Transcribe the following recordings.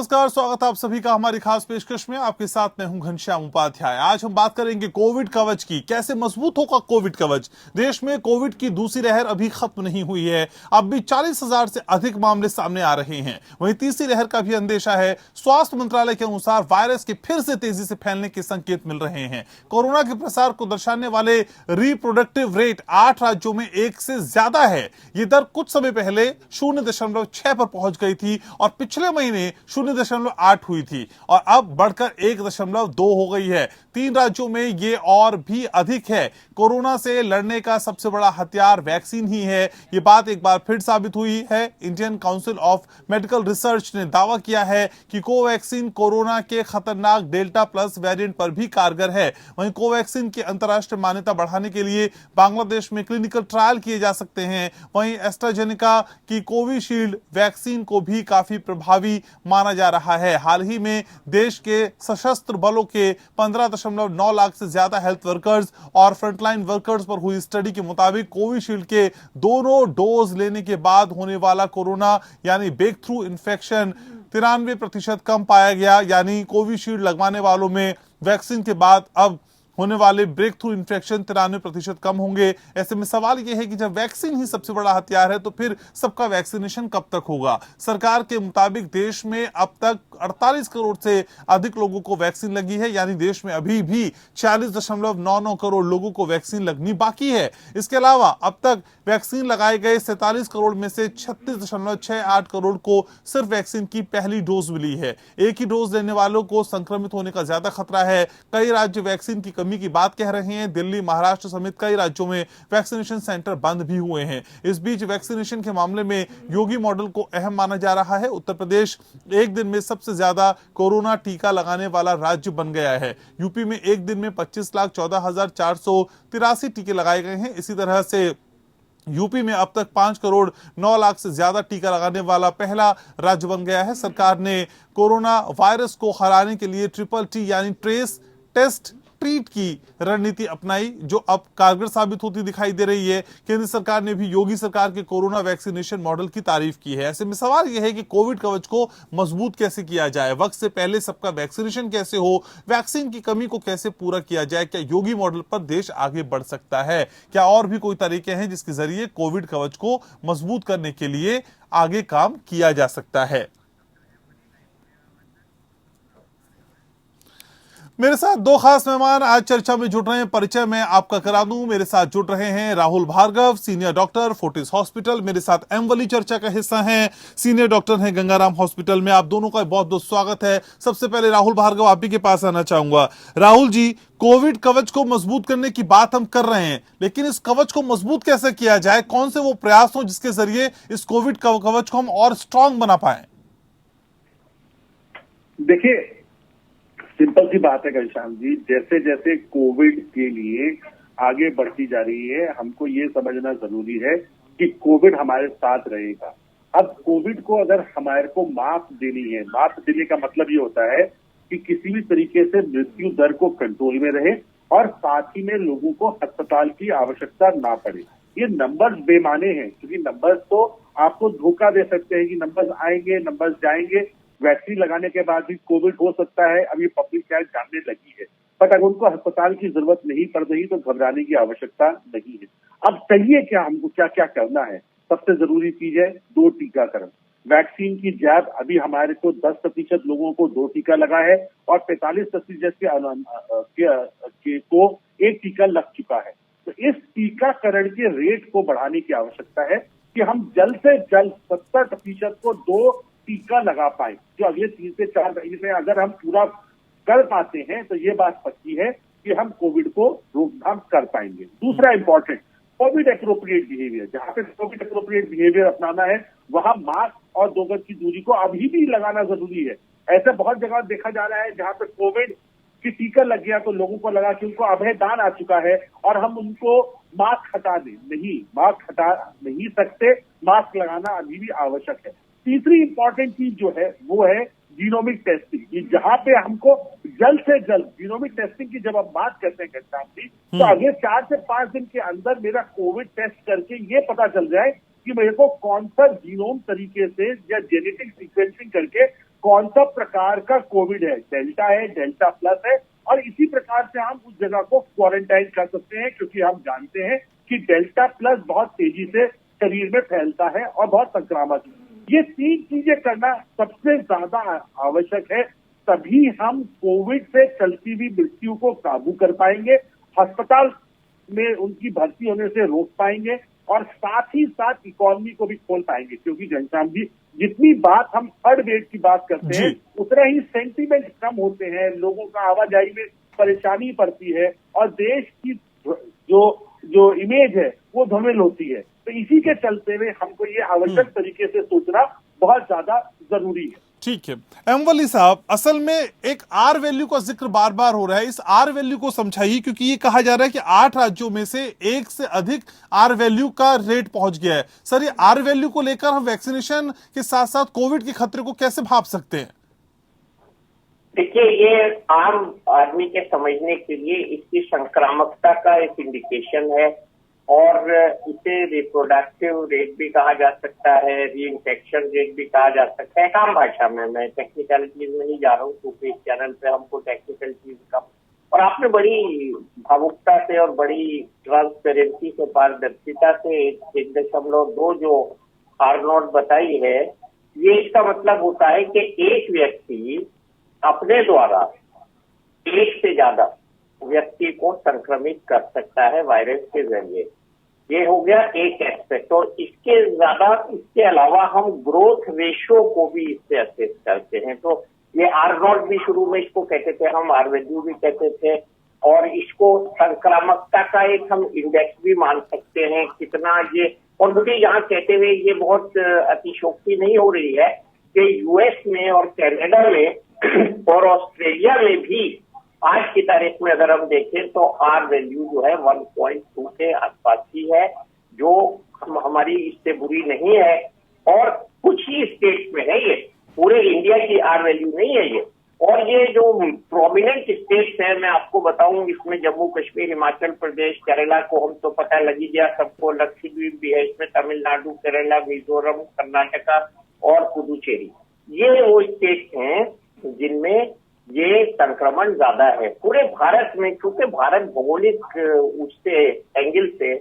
नमस्कार, स्वागत है आप सभी का हमारी खास पेशकश में। आपके साथ मैं हूं घनश्याम उपाध्याय। आज हम बात करेंगे कोविड कवच की। कैसे मजबूत होगा कोविड कवच। देश में कोविड की दूसरी लहर अभी खत्म नहीं हुई है। अब भी 40,000 से अधिक मामले सामने आ रहे हैं। वहीं तीसरी लहर का भी अंदेशा है। स्वास्थ्य मंत्रालय के अनुसार वायरस के फिर से तेजी से फैलने के संकेत मिल रहे हैं। कोरोना के प्रसार को दर्शाने वाले रिप्रोडक्टिव रेट 8 राज्यों में 1 से ज्यादा है। ये दर कुछ समय पहले 0.6 पर पहुंच गई थी और पिछले महीने 0.8 हुई थी और अब बढ़कर 1.2 हो गई है। 3 राज्यों में ये और भी अधिक है। कोरोना से लड़ने का सबसे बड़ा हथियार वैक्सीन ही है। ये बात एक बार फिर साबित हुई है। Indian council of medical research ने दावा किया है कि कोवैक्सीन कोरोना के खतरनाक डेल्टा प्लस वेरिएंट पर भी कारगर है। वहीं कोवैक्सीन की अंतर्राष्ट्रीय मान्यता बढ़ाने के लिए बांग्लादेश में क्लिनिकल ट्रायल किए जा सकते हैं। वहीं एस्ट्राजेनेका की कोविशील्ड वैक्सीन को भी काफी प्रभावी माना जा रहा है। हाल ही में देश के सशस्त्र बलों के 15.9 लाख से ज्यादा हेल्थ वर्कर्स और फ्रंटलाइन वर्कर्स पर हुई स्टडी के मुताबिक कोविशील्ड के दोनों डोज लेने के बाद होने वाला कोरोना यानी ब्रेक थ्रू इन्फेक्शन 93% कम पाया गया। यानी कोविशील्ड लगवाने वालों में वैक्सीन के बाद अब होने वाले ब्रेक थ्रू इन्फेक्शन 93% कम होंगे। ऐसे में सवाल यह है कि जब वैक्सीन ही सबसे बड़ा हथियार है तो फिर सबका वैक्सीनेशन कब तक होगा। सरकार के मुताबिक देश में अब तक 48 करोड़ से अधिक लोगों को वैक्सीन लगी है। यानी देश में अभी भी 40.99 करोड़ लोगों को वैक्सीन लगनी बाकी है। इसके अलावा अब तक वैक्सीन लगाए गए 47 करोड़ में से 36.68 करोड़ को सिर्फ वैक्सीन की पहली डोज मिली है। एक ही डोज लेने वालों को संक्रमित होने का ज्यादा खतरा है। कई राज्य वैक्सीन की कमी की बात कह रहे हैं। दिल्ली, महाराष्ट्र समेत कई राज्यों में वैक्सीनेशन सेंटर बंद भी हुए हैं। इस बीच वैक्सीनेशन के मामले में योगी मॉडल को अहम माना जा रहा है। उत्तर प्रदेश एक दिन में सबसे ज्यादा कोरोना टीका लगाने वाला राज्य बन गया है। यूपी में एक दिन में 25,14,483 टीके लगाए गए हैं। इसी तरह से यूपी में अब तक 5 करोड़ 9 लाख से ज्यादा टीका लगाने वाला पहला राज्य बन गया है। सरकार ने कोरोना वायरस को हराने के लिए TTT यानी ट्रेस, टेस्ट, ट्रीट की रणनीति अपनाई, जो अब कारगर साबित होती दिखाई दे रही है। केंद्र सरकार ने भी योगी सरकार के कोरोना वैक्सीनेशन मॉडल की तारीफ की है। ऐसे में सवाल यह है कि कोविड कवच को मजबूत कैसे किया जाए, वक्त से पहले सबका वैक्सीनेशन कैसे हो, वैक्सीन की कमी को कैसे पूरा किया जाए। क्या योगी मॉडल पर देश आगे बढ़ सकता है? क्या और भी कोई तरीके हैं जिसके जरिए कोविड कवच को मजबूत करने के लिए आगे काम किया जा सकता है? मेरे साथ दो खास मेहमान आज चर्चा में जुड़ रहे हैं। परिचय मैं आपका करा दूं। मेरे साथ जुड़ रहे हैं Rahul Bhargava, senior doctor, Fortis hospital. मेरे साथ एम वली चर्चा का हिस्सा हैं, सीनियर डॉक्टर हैं गंगाराम हॉस्पिटल में। आप दोनों का बहुत बहुत स्वागत है। सबसे पहले राहुल भार्गव, आप ही के पास आना चाहूंगा। राहुल जी, कोविड कवच को मजबूत करने की बात हम कर रहे हैं, लेकिन इस कवच को मजबूत कैसे किया जाए? कौन से वो प्रयास हो जिसके जरिए इस कोविड कवच को हम और स्ट्रांग बना पाए? देखिए, सिंपल सी बात है घनश्याम जी, जैसे जैसे कोविड के लिए आगे बढ़ती जा रही है, हमको ये समझना जरूरी है कि कोविड हमारे साथ रहेगा। अब कोविड को अगर हमारे को मात देनी है, मात देने का मतलब ये होता है कि किसी भी तरीके से मृत्यु दर को कंट्रोल में रहे और साथ ही में लोगों को अस्पताल की आवश्यकता ना पड़े। ये नंबर्स बेमाने हैं, क्योंकि नंबर्स तो आपको धोखा दे सकते हैं कि नंबर्स आएंगे, नंबर्स जाएंगे। वैक्सीन लगाने के बाद भी कोविड हो सकता है, अब ये पब्लिक शायद जानने लगी है। बट अगर उनको अस्पताल की जरूरत नहीं पड़ रही तो घबराने की आवश्यकता नहीं है। अब चाहिए क्या, हमको क्या क्या करना है? सबसे जरूरी चीज है 2 टीकाकरण। वैक्सीन की जैब अभी हमारे को 10% लोगों को 2 टीका लगा है और 45% को 1 टीका लग चुका है। तो इस टीकाकरण के रेट को बढ़ाने की आवश्यकता है कि हम जल्द से जल्द 70% को 2 टीका लगा पाए, जो अगले 3 से 4 महीने में अगर हम पूरा कर पाते हैं तो ये बात पक्की है कि हम कोविड को रोकथाम कर पाएंगे। दूसरा इंपॉर्टेंट, कोविड एप्रोप्रिएट बिहेवियर। जहां पे कोविड एप्रोप्रिएट बिहेवियर अपनाना है, वहां मास्क और 2 गज की दूरी को अभी भी लगाना जरूरी है। ऐसे बहुत जगह देखा जा रहा है जहां पे कोविड की टीका लग गया तो लोगों को लगा कि उनको अभय दान आ चुका है और हम उनको मास्क हटा दें। नहीं, मास्क हटा नहीं सकते, मास्क लगाना अभी भी आवश्यक है। तीसरी इंपॉर्टेंट चीज जो है वो है जीनोमिक टेस्टिंग। जहां पे हमको जल्द से जल्द जीनोमिक टेस्टिंग की जब हम बात करते हैं घनश्याम जी, तो अगले 4 से 5 दिन के अंदर मेरा कोविड टेस्ट करके ये पता चल जाए कि मेरे को कौन सा जीनोम तरीके से या जेनेटिक सीक्वेंसिंग करके कौन सा प्रकार का कोविड है, डेल्टा है, डेल्टा प्लस है, और इसी प्रकार से हम उस जगह को क्वारंटाइन कर सकते हैं, क्योंकि हम जानते हैं कि डेल्टा प्लस बहुत तेजी से शरीर में फैलता है और बहुत संक्रामक है। ये 3 चीजें करना सबसे ज्यादा आवश्यक है, तभी हम कोविड से चलती हुई मृत्यु को काबू कर पाएंगे, अस्पताल में उनकी भर्ती होने से रोक पाएंगे, और साथ ही साथ इकोनॉमी को भी खोल पाएंगे। क्योंकि घनश्याम जी, जितनी बात हम थर्ड वेव की बात करते हैं, उतना ही सेंटीमेंट कम होते हैं, लोगों का आवाजाही में परेशानी पड़ती है, और देश की जो इमेज है वो धूमिल होती है। तो इसी के चलते हुए हमको ये आवश्यक तरीके से सोचना बहुत ज्यादा जरूरी है। ठीक है एमवली साहब, असल में एक आर वैल्यू का जिक्र बार बार हो रहा है, इस आर वैल्यू को समझाइए, क्योंकि ये कहा जा रहा है कि 8 राज्यों में से 1 से अधिक आर वैल्यू का रेट पहुंच गया है। सर, ये आर वैल्यू को लेकर हम वैक्सीनेशन के साथ साथ कोविड के खतरे को कैसे भाप सकते हैं? देखिए, ये आम आदमी के समझने के लिए इसकी संक्रामकता का एक इंडिकेशन है, और इसे रिप्रोडक्टिव रेट भी कहा जा सकता है, रीइंफेक्शन रेट भी कहा जा सकता है। आम भाषा में, मैं टेक्निकलिटीज में नहीं जा रहा हूँ, क्योंकि इस चैनल पे हमको टेक्निकल चीज का, और आपने बड़ी भावुकता से और बड़ी ट्रांसपेरेंसी से, पारदर्शिता से 1.2 जो आर नॉट बताई है, ये इसका मतलब होता है कि एक व्यक्ति अपने द्वारा 1 से ज्यादा व्यक्ति को संक्रमित कर सकता है वायरस के जरिए। ये हो गया एक एस्पेक्ट, और इसके अलावा हम ग्रोथ रेशियो को भी इससे असेस करते हैं। तो ये आर नॉट भी शुरू में इसको कहते थे, हम आर वैल्यू भी कहते थे, और इसको संक्रामकता का एक हम इंडेक्स भी मान सकते हैं कितना ये। और मुझे यहाँ कहते हुए ये बहुत अतिशयोक्ति नहीं हो रही है कि यूएस में और कनाडा में और ऑस्ट्रेलिया में भी आज की तारीख में अगर हम देखें तो आर वैल्यू जो है 1.2 के आसपास ही है, जो हमारी इससे बुरी नहीं है, और कुछ ही स्टेट्स में है, ये पूरे इंडिया की आर वैल्यू नहीं है ये। और ये जो प्रोमिनेंट स्टेट्स है, मैं आपको बताऊं, इसमें जम्मू कश्मीर, हिमाचल प्रदेश, केरला को हम तो पता लग ही गया सबको, लक्षद्वीप भी है इसमें, तमिलनाडु, केरला, मिजोरम, कर्नाटका और पुदुचेरी, ये वो स्टेट्स हैं जिनमें ये संक्रमण ज्यादा है। पूरे भारत में, क्योंकि भारत भौगोलिक उससे एंगल से,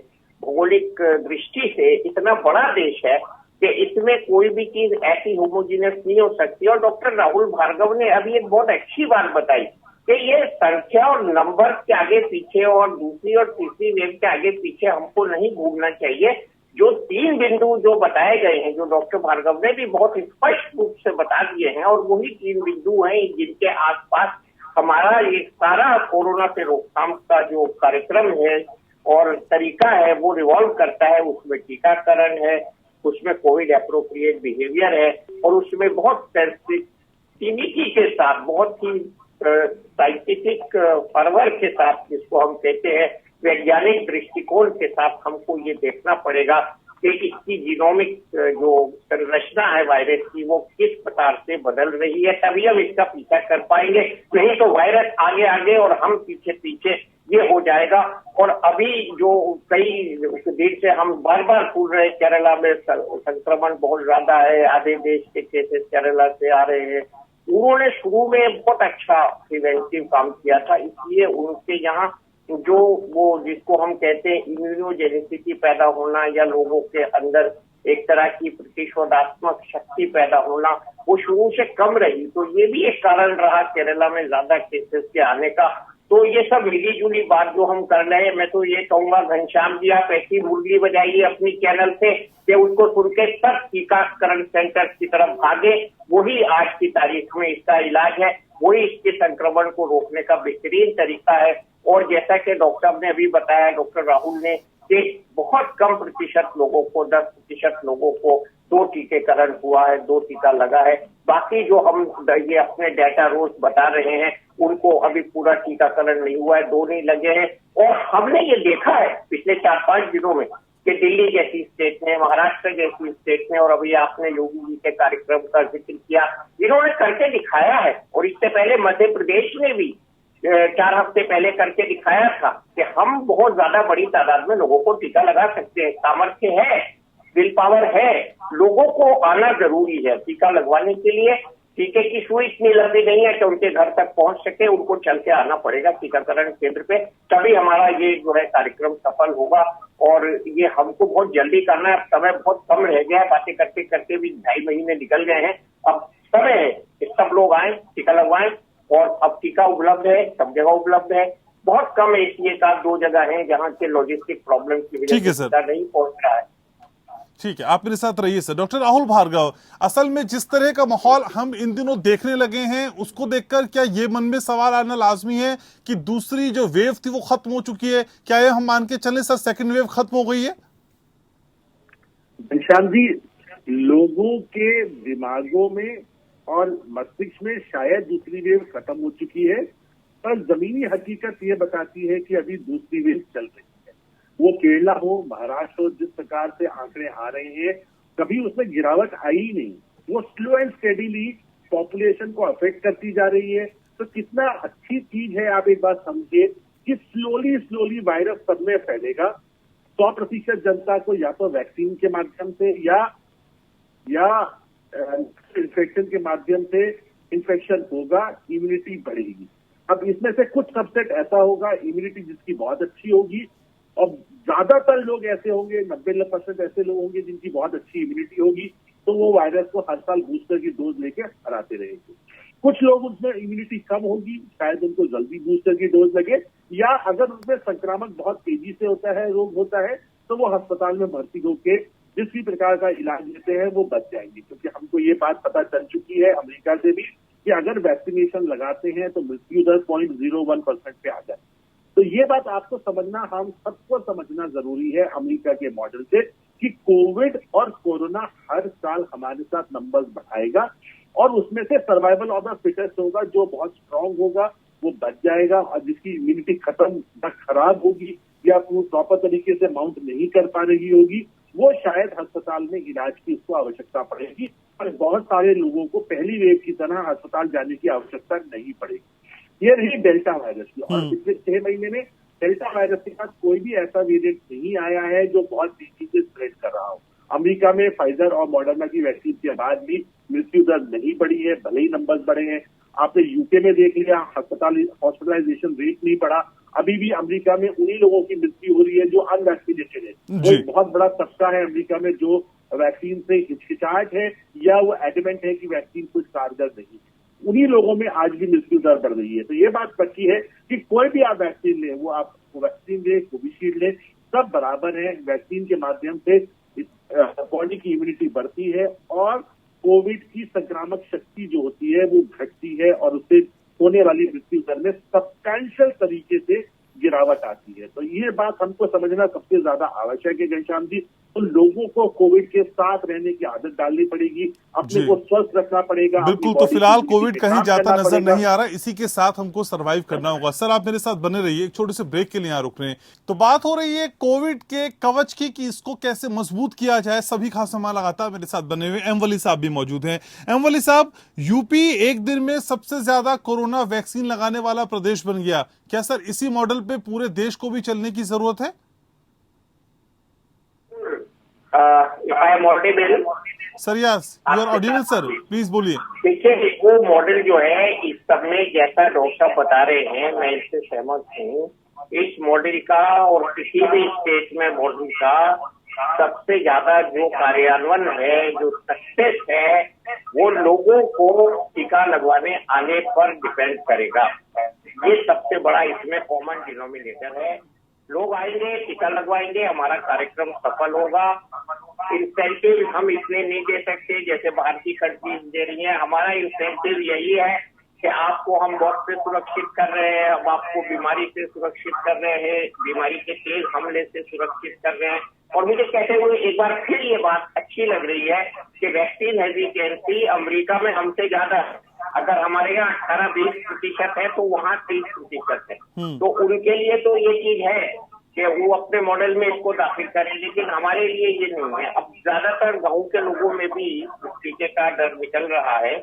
भौगोलिक दृष्टि से इतना बड़ा देश है कि इसमें कोई भी चीज ऐसी होमोजीनियस नहीं हो सकती। और डॉक्टर राहुल भार्गव ने अभी एक बहुत अच्छी बात बताई कि ये संख्या और नंबर के आगे पीछे और दूसरी और तीसरी वेव के आगे पीछे हमको नहीं घूमना चाहिए। जो 3 बिंदु जो बताए गए हैं, जो डॉक्टर भार्गव ने भी बहुत स्पष्ट रूप से बता दिए हैं, और वही 3 बिंदु हैं जिनके आसपास हमारा ये सारा कोरोना से रोकथाम का जो कार्यक्रम है और तरीका है वो रिवॉल्व करता है। उसमें टीकाकरण है, उसमें कोविड एप्रोप्रिएट बिहेवियर है, और उसमें बहुत सेंसिटिविटी के साथ, बहुत ही साइंटिफिक फर्वर के साथ, जिसको हम कहते हैं वैज्ञानिक दृष्टिकोण के साथ, हमको ये देखना पड़ेगा कि इसकी जीनोमिक जो संरचना है वायरस की, वो किस प्रकार से बदल रही है, तभी हम इसका पीछा कर पाएंगे। नहीं तो वायरस आगे आगे और हम पीछे पीछे, ये हो जाएगा। और अभी जो कई दिन से हम बार बार सुन रहे हैं, केरला में संक्रमण बहुत ज्यादा है, आधे देश के केसेस केरला से आ रहे हैं। उन्होंने शुरू में बहुत अच्छा प्रिवेंटिव काम किया था, इसलिए उनके यहाँ जो वो जिसको हम कहते हैं इम्यूनोजेनिसिटी पैदा होना, या लोगों के अंदर एक तरह की प्रतिशोधात्मक शक्ति पैदा होना, वो शुरू से कम रही। तो ये भी एक कारण रहा केरला में ज्यादा केसेस के आने का। तो ये सब मिली जुली बात जो हम कर रहे हैं, मैं तो ये कहूंगा घनश्याम जी, आप ऐसी मुरली बजाइए अपनी चैनल से कि उसको सुन के सब टीकाकरण सेंटर की तरफ भागे। वही आज की तारीख में इसका इलाज है, वही इसके संक्रमण को रोकने का बेहतरीन तरीका है। और जैसा कि डॉक्टर ने अभी बताया, डॉक्टर राहुल ने, कि बहुत कम प्रतिशत लोगों को, 10% लोगों को 2 टीकाकरण हुआ है, 2 टीका लगा है। बाकी जो हम ये अपने डाटा रोज बता रहे हैं, उनको अभी पूरा टीकाकरण नहीं हुआ है, 2 नहीं लगे हैं। और हमने ये देखा है पिछले 4-5 दिनों में कि दिल्ली जैसी स्टेट ने, महाराष्ट्र जैसी स्टेट ने, और अभी आपने योगी जी के कार्यक्रम का जिक्र किया, इन्होंने करके दिखाया है। और इससे पहले मध्य प्रदेश ने भी 4 हफ्ते पहले करके दिखाया था कि हम बहुत ज्यादा बड़ी तादाद में लोगों को टीका लगा सकते हैं। सामर्थ्य है, विल पावर है, लोगों को आना जरूरी है टीका लगवाने के लिए। टीके की सुई इतनी लंबी नहीं है कि उनके घर तक पहुंच सके, उनको चल के आना पड़ेगा टीकाकरण केंद्र पे, तभी हमारा ये जो है कार्यक्रम सफल होगा। और ये हमको बहुत जल्दी करना है, अब समय बहुत कम रह गया है, बातें करते करते भी 2.5 महीने निकल गए हैं। अब समय है कि सब लोग आए, टीका लगवाएं, और अब टीका उपलब्ध है, सब जगह उपलब्ध है। बहुत कम ऐसी 1-2 जगह है जहाँ के लॉजिस्टिक प्रॉब्लम की ठीक है वजह सर। से टीका नहीं पहुंच रहा है। ठीक है, आप मेरे साथ रहिए सर। डॉक्टर राहुल भार्गव, असल में जिस तरह का माहौल हम इन दिनों देखने लगे हैं, उसको देखकर क्या ये मन में सवाल आना लाजमी है कि दूसरी जो वेव थी वो खत्म हो चुकी है? क्या ये हम मान के चलें सर, सेकंड वेव खत्म हो गई है? घनश्याम जी, लोगों के दिमागों में और मस्तिष्क में शायद दूसरी वेव खत्म हो चुकी है, पर जमीनी हकीकत ये बताती है कि अभी दूसरी वेव चल रही है। वो केरला हो, महाराष्ट्र हो, जिस प्रकार से आंकड़े आ रहे हैं, कभी उसमें गिरावट आई ही नहीं। वो स्लो एंड स्टेडीली पॉपुलेशन को अफेक्ट करती जा रही है। तो कितना अच्छी चीज है, आप एक बात समझिए कि स्लोली वायरस सब में फैलेगा। 100% जनता को या तो वैक्सीन के माध्यम से या इन्फेक्शन के माध्यम से इन्फेक्शन होगा, इम्यूनिटी बढ़ेगी। अब इसमें से कुछ सबसेट ऐसा होगा इम्यूनिटी जिसकी बहुत अच्छी होगी, और ज्यादातर लोग ऐसे होंगे, 90% ऐसे लोग होंगे जिनकी बहुत अच्छी इम्यूनिटी होगी, तो वो वायरस को हर साल बूस्टर की डोज लेके हराते रहेंगे। कुछ लोग उसमें इम्यूनिटी कम होगी, शायद उनको जल्दी बूस्टर की डोज लगे, या अगर उसमें संक्रामक बहुत तेजी से होता है, रोग होता है, तो वो अस्पताल में भर्ती होकर जिस भी प्रकार का इलाज लेते हैं वो बच जाएंगे। क्योंकि हमको ये बात पता चल चुकी है अमेरिका से भी कि अगर वैक्सीनेशन लगाते हैं तो मृत्यु दर 0.01% पे आ जाए। तो ये बात आपको समझना, हम सबको समझना जरूरी है अमेरिका के मॉडल से, कि कोविड और कोरोना हर साल हमारे साथ नंबर्स बढ़ाएगा, और उसमें से सर्वाइवल ऑफ द फिटेस्ट होगा। जो बहुत स्ट्रांग होगा वो बच जाएगा, और जिसकी इम्यूनिटी खत्म या खराब होगी या प्रॉपर तरीके से माउंट नहीं कर पा रही होगी, वो शायद अस्पताल में इलाज की उसको आवश्यकता पड़ेगी। और बहुत सारे लोगों को पहली वेव की तरह अस्पताल जाने की आवश्यकता नहीं पड़ेगी। ये रही डेल्टा वायरस की। और पिछले 6 महीने में डेल्टा वायरस के साथ कोई भी ऐसा वेरिएंट नहीं आया है जो बहुत तेजी से स्प्रेड कर रहा हो। अमेरिका में फाइजर और मॉडर्ना की वैक्सीन के बाद भी मृत्यु दर नहीं बढ़ी है, भले ही नंबर्स बढ़े हैं। आपने यूके में देख लिया, हॉस्पिटलाइजेशन रेट नहीं बढ़ा। अभी भी अमेरिका में उन्हीं लोगों की मृत्यु हो रही है जो अनवैक्सीनेटेड है। वो एक बहुत बड़ा तबका है अमेरिका में जो वैक्सीन से हिचकिचाहट है या वो एडमेंट है कि वैक्सीन कुछ कारगर नहीं है। उन्हीं लोगों में आज भी मृत्यु दर बढ़ रही है। तो ये बात पक्की है कि कोई भी आप वैक्सीन ले, वो आप वैक्सीन ले, कोविशील्ड ले, सब बराबर है। वैक्सीन के माध्यम से बॉडी की इम्यूनिटी बढ़ती है और कोविड की संक्रामक शक्ति जो होती है वो घटती है, और उससे होने वाली मृत्यु दर में सब्सटैंशियल तरीके से गिरावट आती है। तो ये बात हमको समझना सबसे ज्यादा आवश्यक है घनश्याम जी। तो लोगों को कोविड के साथ रहने की आदत डालनी पड़ेगी, अपने को स्वस्थ रखना पड़ेगा। बिल्कुल। तो फिलहाल कोविड कहीं जाता नजर नहीं आ रहा, इसी के साथ हमको सरवाइव करना होगा। सर आप मेरे साथ बने रहिए, एक छोटे से ब्रेक के लिए यहाँ रुक रहे हैं। तो बात हो रही है कोविड के कवच की कि इसको कैसे मजबूत किया जाए। सभी खास सामान लगातार मेरे साथ बने हुए एम वली साहब भी मौजूद हैं। एम वली साहब, यूपी एक दिन में सबसे ज्यादा कोरोना वैक्सीन लगाने वाला प्रदेश बन गया। क्या सर इसी मॉडल पे पूरे देश को भी चलने की जरूरत है? Sir yes, you are audible sir, please बोलिए। देखिए, वो मॉडल जो है इस सब में जैसा डॉक्टर साहब बता रहे हैं, मैं इससे सहमत हूँ। इस मॉडल का और किसी भी स्टेट में मॉडल का सबसे ज्यादा जो कार्यान्वयन है, जो सक्सेस है, वो लोगों को टीका लगवाने आने पर डिपेंड करेगा। ये सबसे बड़ा इसमें कॉमन डिनोमिनेटर है। लोग आएंगे, टीका लगवाएंगे, हमारा कार्यक्रम सफल होगा। इंसेंटिव हम इतने नहीं दे सकते जैसे बाहर की कंट्रीज दे रही है। हमारा इंसेंटिव यही है कि आपको हम बहुत से सुरक्षित कर रहे हैं, हम आपको बीमारी से सुरक्षित कर रहे हैं, बीमारी के तेज हमले से सुरक्षित कर रहे हैं। और मुझे कहते हुए एक बार फिर ये बात अच्छी लग रही है कि वैक्सीन हेजिटेंसी अमेरिका में हमसे ज्यादा है। अगर हमारे यहाँ 18-20% है तो वहाँ 30% है। तो उनके लिए तो ये चीज है कि वो अपने मॉडल में इसको दाखिल करें, लेकिन हमारे लिए ये नहीं है। अब ज्यादातर गाँव के लोगों में भी टीके का डर निकल रहा है,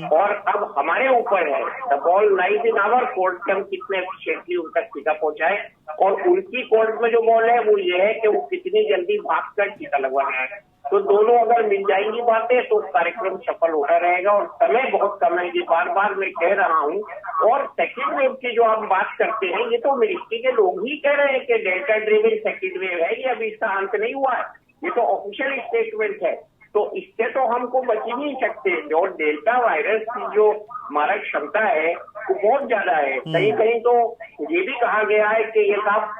और अब हमारे ऊपर है, the ball lies in our court कि हम कितने एफिशिएंटली उन तक टीका पहुंचाए। और उनकी कोर्ट में जो बॉल है वो ये है कि वो कितनी जल्दी भागकर टीका लगवाना है। तो दोनों अगर मिल जाएंगी बातें तो कार्यक्रम सफल होता रहेगा। और समय बहुत कम है, ये बार बार मैं कह रहा हूँ। और सेकेंड वेव की जो हम बात करते हैं, ये तो मिनिस्ट्री के लोग ही कह रहे हैं कि डेल्टा ड्रिवन सेकेंड वेव है, ये अभी इसका अंत नहीं हुआ है, ये तो ऑफिशियल स्टेटमेंट है। तो इससे तो हमको बच ही नहीं सकते। जो डेल्टा वायरस की जो मारक क्षमता है वो बहुत ज्यादा है। कहीं कहीं तो ये भी कहा गया है कि ये साफ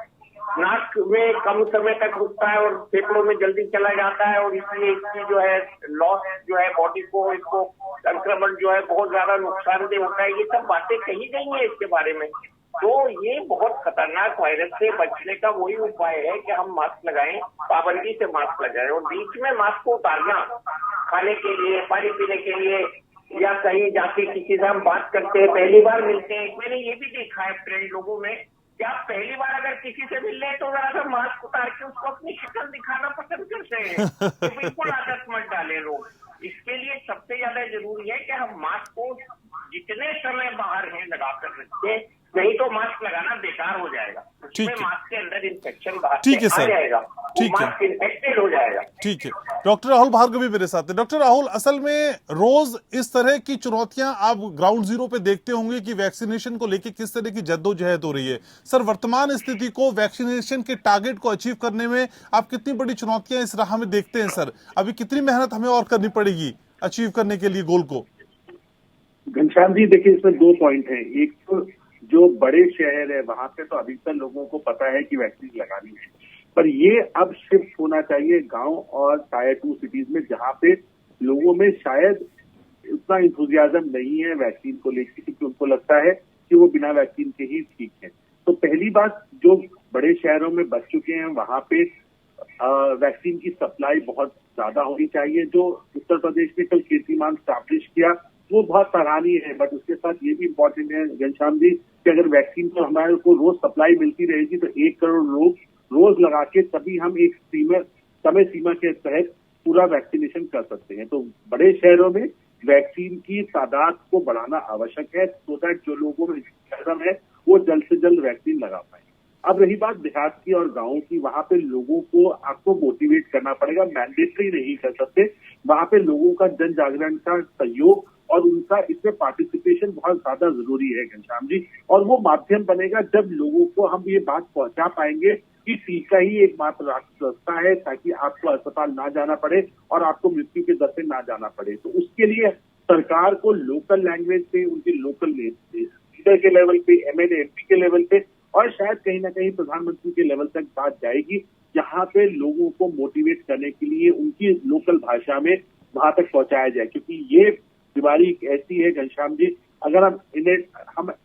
नाक में कम समय तक रुकता है और फेफड़ों में जल्दी चला जाता है, और इसलिए इसकी जो है लॉस जो है बॉडी को, इसको संक्रमण जो है बहुत ज्यादा नुकसानदेह होता है। ये सब बातें कही गई है इसके बारे में। तो ये बहुत खतरनाक वायरस से बचने का वही उपाय है कि हम मास्क लगाएं, पाबंदी से मास्क लगाएं। और बीच में मास्क को उतारना, खाने के लिए, पानी पीने के लिए, या कहीं जाके किसी से हम बात करते हैं, पहली बार मिलते हैं, मैंने ये भी देखा है फ्रेंड लोगों में कि आप पहली बार अगर किसी से मिल रहे तो जरा सा मास्क उतार के उसको अपनी शक्ल दिखाना पसंद करते हैं। तो बिल्कुल आदत मत डालें लोग। इसके लिए सबसे ज्यादा जरूरी है कि हम मास्क को जितने समय बाहर है लगा कर रखें, नहीं तो मास्क लगाना बेकार हो जाएगा। उसमें मास्क के अंदर इन्फेक्शन बाहर से आ जाएगा, मास्क इन्फेक्टेड हो जाएगा। ठीक है। डॉक्टर राहुल भार्गव भी मेरे साथ है। डॉक्टर राहुल, असल में रोज इस तरह की चुनौतियां आप ग्राउंड जीरो पे देखते होंगे कि वैक्सीनेशन को लेकर किस तरह की जद्दोजहद हो रही है। सर, वर्तमान स्थिति को, वैक्सीनेशन के टारगेट को अचीव करने में आप कितनी बड़ी चुनौतियां इस राह में देखते हैं? सर, अभी कितनी मेहनत हमें और करनी पड़ेगी अचीव करने के लिए गोल को? घनश्याम जी, देखिए, इसमें दो पॉइंट है। एक तो जो बड़े शहर है वहां पे तो अधिकतर लोगों को पता है कि वैक्सीन लगानी है, पर ये अब शिफ्ट होना चाहिए गांव और टायर 2 सिटीज में, जहां पे लोगों में शायद उतना इंथुजियाज्म नहीं है वैक्सीन को लेकर, क्योंकि उनको लगता है कि वो बिना वैक्सीन के ही ठीक है। तो पहली बात, जो बड़े शहरों में बच चुके हैं वहां पे वैक्सीन की सप्लाई बहुत ज्यादा होनी चाहिए। जो उत्तर प्रदेश में कल कीर्तिमान स्टैब्लिश किया वो बहुत सराहनीय है, बट उसके साथ ये भी इम्पोर्टेंट है घनश्याम जी कि अगर वैक्सीन को हमारे को रोज सप्लाई मिलती रहेगी तो 1 करोड़ लोग रोज लगा के तभी हम एक समय सीमा के तहत पूरा वैक्सीनेशन कर सकते हैं। तो बड़े शहरों में वैक्सीन की तादाद को बढ़ाना आवश्यक है, सो दैट जो लोगों में इंतजाम है वो जल्द से जल्द वैक्सीन लगा पाए। अब रही बात देहात की और गाँव की, वहां पे लोगों को आपको मोटिवेट करना पड़ेगा, मैंडेटरी नहीं कर सकते। वहां पे लोगों का जन जागरण का सहयोग और उनका इसमें पार्टिसिपेशन बहुत ज्यादा जरूरी है घनश्याम जी। और वो माध्यम बनेगा जब लोगों को हम ये बात पहुंचा पाएंगे कि टीका ही एकमात्र रास्ता है, ताकि आपको अस्पताल ना जाना पड़े और आपको मृत्यु के दर पे ना जाना पड़े। तो उसके लिए सरकार को लोकल लैंग्वेज पे, उनके लोकल लीडर के लेवल पे, MLA MP के लेवल पे, और शायद कहीं ना कहीं प्रधानमंत्री के लेवल तक बात जाएगी, जहां पे लोगों को मोटिवेट करने के लिए उनकी लोकल भाषा में वहां तक पहुंचाया जाए। क्योंकि ये बीमारी ऐसी है घनश्याम जी, अगर हम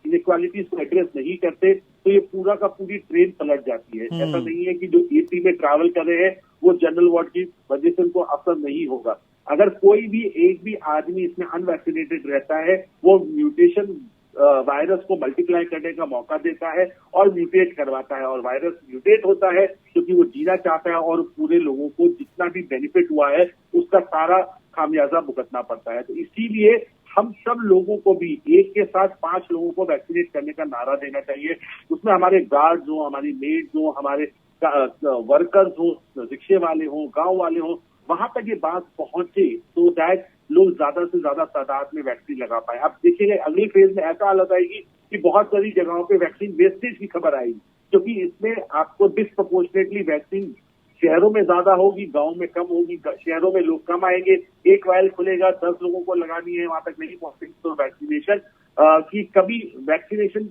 इनइक्वालिटीज को एड्रेस नहीं करते तो ये पूरा का पूरी ट्रेन पलट जाती है। ऐसा नहीं है कि जो AC में ट्रैवल कर रहे हैं वो जनरल वार्ड की वजह से उनको असर नहीं होगा। अगर कोई भी एक भी आदमी इसमें अनवैक्सीनेटेड रहता है, वो म्यूटेशन वायरस को मल्टीप्लाई करने का मौका देता है और म्यूटेट करवाता है, और वायरस म्यूटेट होता है क्योंकि वो जीना चाहता है और पूरे लोगों को जितना भी बेनिफिट हुआ है उसका सारा खामियाजा भुगतना पड़ता है। तो इसीलिए हम सब लोगों को भी एक के साथ 5 लोगों को वैक्सीनेट करने का नारा देना चाहिए। उसमें हमारे गार्ड्स हो, हमारी मेड्स हो, हमारे वर्कर्स हो, रिक्शे वाले हो, गांव वाले हो, वहां तक ये बात पहुंचे तो दैट लोग ज्यादा से ज्यादा तादाद में वैक्सीन लगा पाए। अब देखिए, अगली फेज में ऐसा हालत आएगी कि बहुत सारी जगहों पे वैक्सीन वेस्टेज की खबर आएगी, क्योंकि इसमें आपको डिस्प्रपोर्शनेटली वैक्सीन शहरों में ज्यादा होगी, गांव में कम होगी। शहरों में लोग कम आएंगे, एक वायल खुलेगा, 10 लोगों को लगानी है, वहां तक नहीं पहुंचेगी, तो वैक्सीनेशन की कभी वैक्सीनेशन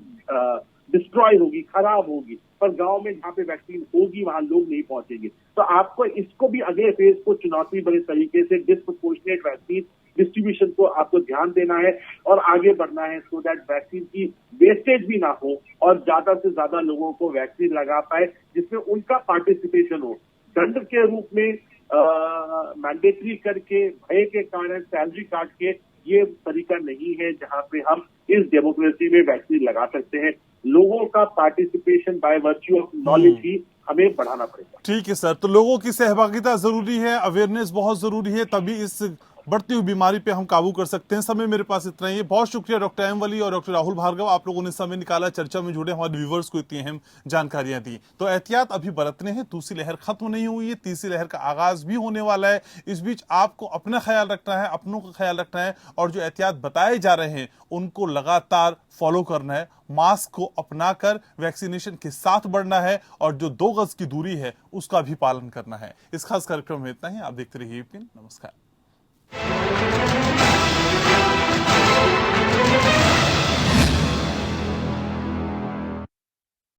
डिस्ट्रॉय होगी, खराब होगी। पर गांव में जहाँ पे वैक्सीन होगी वहां लोग नहीं पहुंचेंगे। तो आपको इसको भी अगले फेज को चुनौती बड़े तरीके से डिस्प्रपोर्शनेट वैक्सीन डिस्ट्रीब्यूशन को आपको ध्यान देना है और आगे बढ़ना है, सो दैट वैक्सीन की वेस्टेज भी ना हो और ज्यादा से ज्यादा लोगों को वैक्सीन लगा पाए, जिसमें उनका पार्टिसिपेशन हो। दंड के रूप में मैंडेटरी करके, भय के कारण सैलरी काट के, ये तरीका नहीं है जहां पे हम इस डेमोक्रेसी में वैक्सीन लगा सकते हैं। लोगों का participation by virtue of knowledge ही हमें बढ़ाना पड़ेगा। ठीक है सर, तो लोगों की सहभागिता जरूरी है, अवेयरनेस बहुत जरूरी है, तभी इस बढ़ती हुई बीमारी पे हम काबू कर सकते हैं। समय मेरे पास इतना ही है। बहुत शुक्रिया डॉक्टर एम वली और डॉक्टर राहुल भार्गव, आप लोगों ने समय निकाला, चर्चा में जुड़े, हमारे व्यूवर्स को इतनी अहम जानकारियां दी। तो एहतियात अभी बरतने हैं, दूसरी लहर खत्म नहीं हुई है, तीसरी लहर का आगाज भी होने वाला है। इस बीच आपको अपना ख्याल रखना है, अपनों का ख्याल रखना है, और जो एहतियात बताए जा रहे हैं उनको लगातार फॉलो करना है। मास्क को अपनाकर वैक्सीनेशन के साथ बढ़ना है, और जो 2 गज की दूरी है उसका भी पालन करना है। इस खास कार्यक्रम में इतना ही। आप देखते रहिए ABP। नमस्कार।